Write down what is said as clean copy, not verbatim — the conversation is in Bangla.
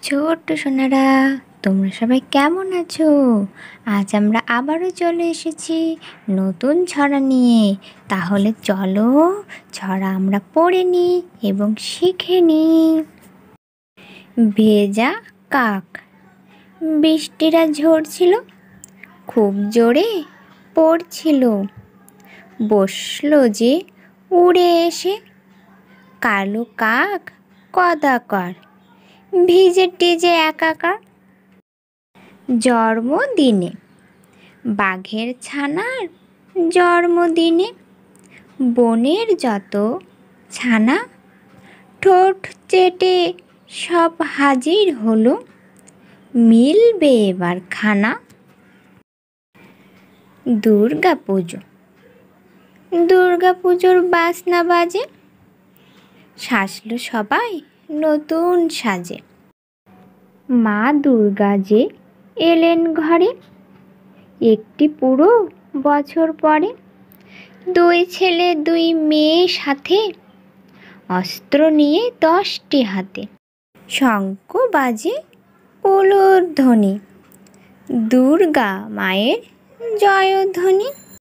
ছোট্ট সোনারা, তোমরা সবাই কেমন আছো? আজ আমরা আবারও চলে এসেছি নতুন ছড়া নিয়ে। তাহলে চলো ছড়া আমরা পড়ে নিই এবং শিখে নিই। ভেজা কাক। বৃষ্টিরা ঝরছিল, খুব জোরে পড়ছিল। বসলো যে উড়ে এসে কালো কাক কদাকার, ভিজে টিজে একাকার। জন্মদিনে বাঘের ছানার জন্মদিনে বনের যত ছানা ঠোঁট চেটে সব হাজির হলো, মিলবে এবার খানা। দুর্গাপুজো। দুর্গাপুজোর বাজনা বাজে, সাজলো সবাই নতুন সাজে। মা দুর্গা যে এলেন ঘরে, একটি পুরো বছর পরে। দুই ছেলে দুই মেয়ে সাথে, অস্ত্র নিয়ে 10টি হাতে। শঙ্খ বাজে উলুধ্বনি, দুর্গা মায়ের জয়ধ্বনি।